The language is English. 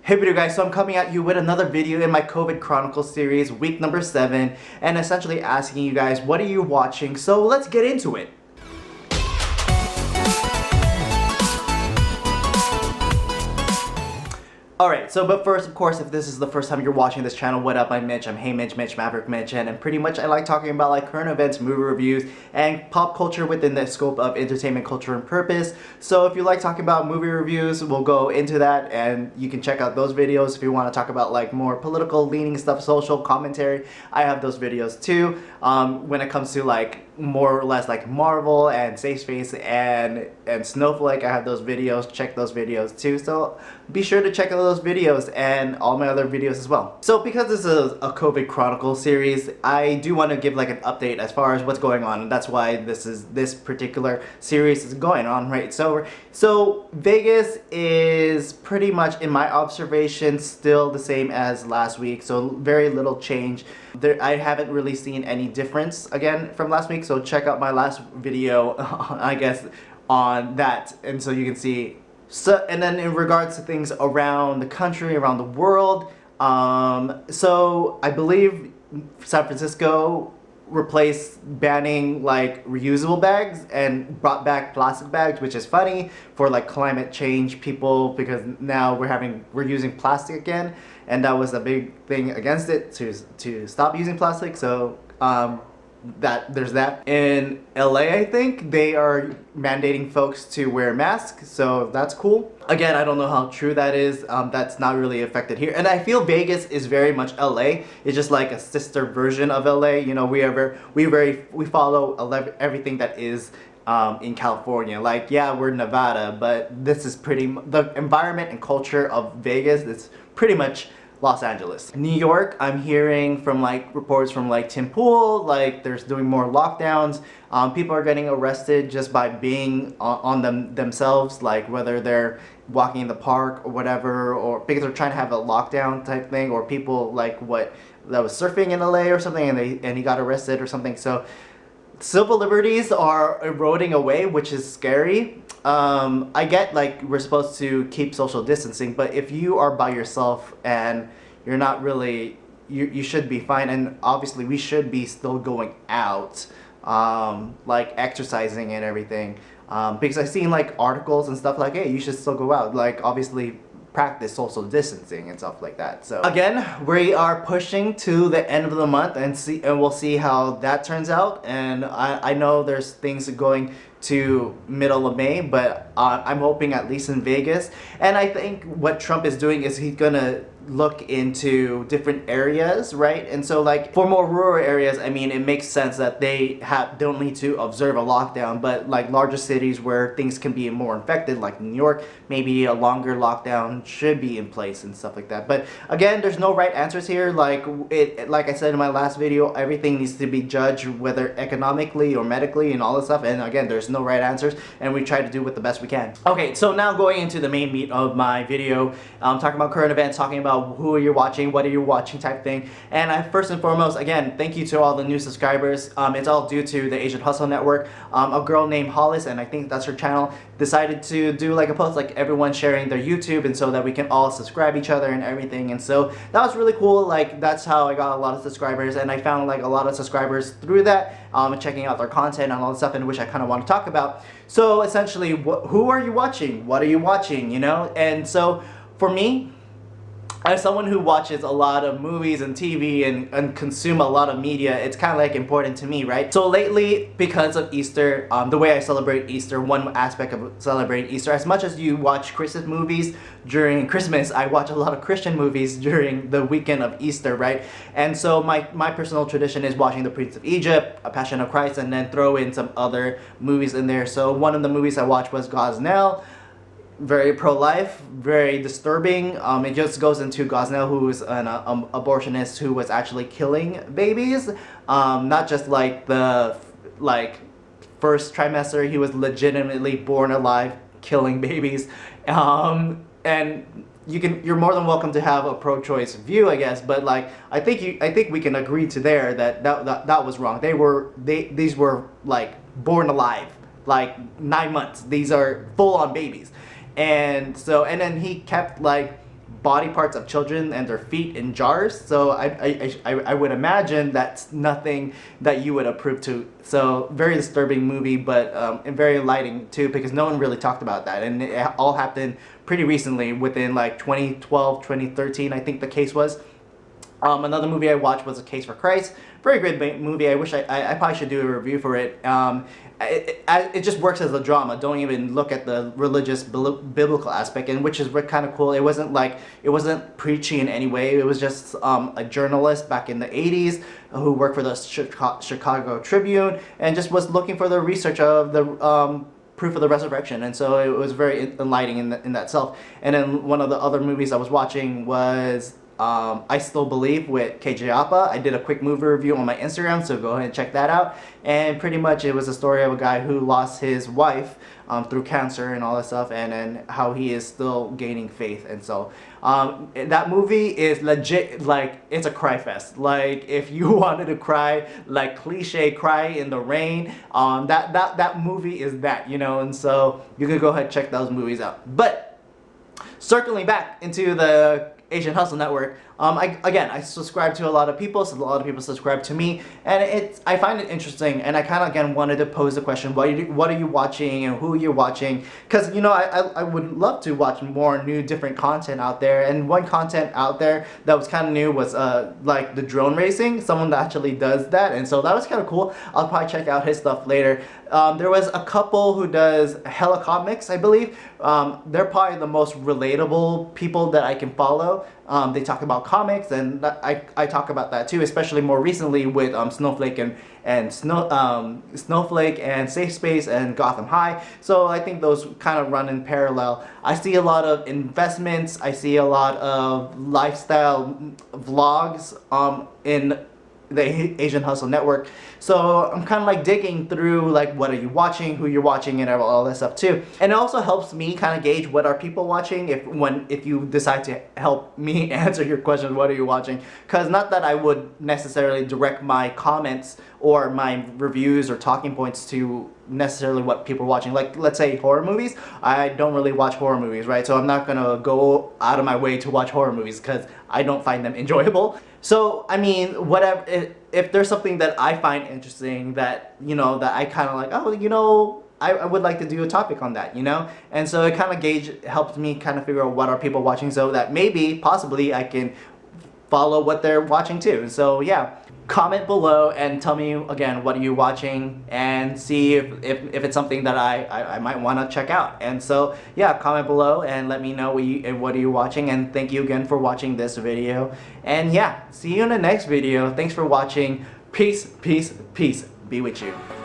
Hey video guys, so I'm coming at you with another video in my COVID Chronicles series, week number 7, and essentially asking you guys, what are you watching? So let's get into it. Alright, but first, of course, if this is the first time you're watching this channel, what up, I'm Mitch, I'm Hey Mitch, Maverick Mitch, and pretty much I like talking about like current events, movie reviews, and pop culture within the scope of entertainment, culture, and purpose. So if you like talking about movie reviews, we'll go into that, and you can check out those videos. If you want to talk about like more political leaning stuff, social commentary, I have those videos too. When it comes to like more or less like Marvel and Safe Space and Snowflake, I have those videos. Check those videos too. So be sure to check out those videos and all my other videos as well. So because this is a COVID Chronicle series, I do want to give like an update as far as what's going on, and that's why this particular series is going on, right? So Vegas is pretty much, in my observation, still the same as last week. So very little change. I haven't really seen any difference again from last week. So check out my last video, I guess, on that, and so you can see. So, and then in regards to things around the country, around the world, so I believe San Francisco replaced banning like reusable bags and brought back plastic bags, which is funny for like climate change people, because now we're using plastic again, and that was a big thing against it, to stop using plastic. So there's that. In LA, I think they are mandating folks to wear masks, so that's cool. Again, I don't know how true that is. That's not really affected here, and I feel Vegas is very much LA. It's just like a sister version of LA. You know, we follow everything that is in California. Like, yeah, we're Nevada, but this is the environment and culture of Vegas is pretty much Los Angeles. New York, I'm hearing from like reports from like Tim Pool, like there's doing more lockdowns. People are getting arrested just by being on themselves, like whether they're walking in the park or whatever, or because they're trying to have a lockdown type thing, or people like that was surfing in LA or something, and he got arrested or something. So civil liberties are eroding away, which is scary. I get like we're supposed to keep social distancing, but if you are by yourself and you're not really, you should be fine. And obviously we should be still going out, like exercising and everything, because I've seen like articles and stuff like, hey, you should still go out, like obviously practice social distancing and stuff like that. So again, we are pushing to the end of the month, and we'll see how that turns out. And I know there's things going to middle of May, but I'm hoping at least in Vegas. And I think what Trump is doing is he's gonna look into different areas, right? And so like for more rural areas, I mean, it makes sense that they don't need to observe a lockdown, but like larger cities where things can be more infected, like New York, maybe a longer lockdown should be in place and stuff like that. But again, there's no right answers here. Like I said in my last video, everything needs to be judged, whether economically or medically and all this stuff. And again, there's no right answers, and we try to do with the best we can. Okay, so now going into the main meat of my video, talking about current events, talking about who are you watching, what are you watching type thing. And first and foremost, again, thank you to all the new subscribers. It's all due to the Asian Hustle Network. A girl named Hollis, and I think that's her channel, decided to do like a post, like everyone sharing their YouTube, and so that we can all subscribe each other and everything. And so that was really cool. Like that's how I got a lot of subscribers, and I found like a lot of subscribers through that, checking out their content and all the stuff, and which I kind of want to talk about. So essentially, who are you watching? What are you watching? You know? And so for me, as someone who watches a lot of movies and TV and consume a lot of media, it's kind of like important to me, right? So lately, because of Easter, the way I celebrate Easter, one aspect of celebrating Easter, as much as you watch Christmas movies during Christmas, I watch a lot of Christian movies during the weekend of Easter, right? And so my personal tradition is watching The Prince of Egypt, A Passion of Christ, and then throw in some other movies in there. So one of the movies I watched was Gosnell. Very pro-life, very disturbing. It just goes into Gosnell, who is an abortionist who was actually killing babies, not just like the first trimester. He was legitimately born alive, killing babies. And you're more than welcome to have a pro-choice view, I guess, but like I think we can agree to that was wrong. These were like born alive, like 9 months. These are full-on babies. And then he kept like body parts of children and their feet in jars. So I would imagine that's nothing that you would approve to. So very disturbing movie, but and very enlightening too, because no one really talked about that, and it all happened pretty recently, within like 2012, 2013, I think the case was. Another movie I watched was A Case for Christ. Very great movie. I wish I probably should do a review for it. It just works as a drama. Don't even look at the religious biblical aspect, and which is kind of cool. It wasn't preachy in any way. It was just a journalist back in the 80s who worked for the Chicago Tribune and just was looking for the research of the proof of the resurrection, and so it was very enlightening in that self. And then one of the other movies I was watching was I Still Believe with KJ Apa. I did a quick movie review on my Instagram, so go ahead and check that out. And pretty much it was a story of a guy who lost his wife through cancer and all that stuff, and then how he is still gaining faith. And so that movie is legit, like, it's a cry fest. Like, if you wanted to cry, like cliche cry in the rain, that movie is that, you know. And so you can go ahead and check those movies out. But circling back into the Asian Hustle Network, I subscribe to a lot of people, so a lot of people subscribe to me, and I find it interesting, and I kind of again wanted to pose the question: what are you watching, and who you're watching? Because, you know, I would love to watch more new, different content out there. And one content out there that was kind of new was like the drone racing. Someone that actually does that, and so that was kind of cool. I'll probably check out his stuff later. There was a couple who does helicomics, I believe. They're probably the most relatable people that I can follow. They talk about comics, and I talk about that too, especially more recently with Snowflake and Snowflake and Safe Space and Gotham High. So I think those kind of run in parallel. I see a lot of investments. I see a lot of lifestyle vlogs in the Asian Hustle Network. So I'm kind of like digging through, like, what are you watching, who you're watching, and all that stuff too. And it also helps me kind of gauge what are people watching if you decide to help me answer your question, what are you watching? Because not that I would necessarily direct my comments or my reviews or talking points to necessarily what people are watching. Like, let's say horror movies. I don't really watch horror movies, right? So I'm not gonna go out of my way to watch horror movies because I don't find them enjoyable. So I mean, whatever, if there's something that I find interesting that, you know, that I kind of like, oh, you know, I would like to do a topic on that, you know? And so it kind of helped me kind of figure out what are people watching, so that maybe, possibly, I can follow what they're watching too. So yeah, comment below and tell me again, what are you watching, and see if it's something that I might want to check out. And so yeah, comment below and let me know what are you watching. And thank you again for watching this video. And yeah, see you in the next video. Thanks for watching. Peace, peace, peace be with you.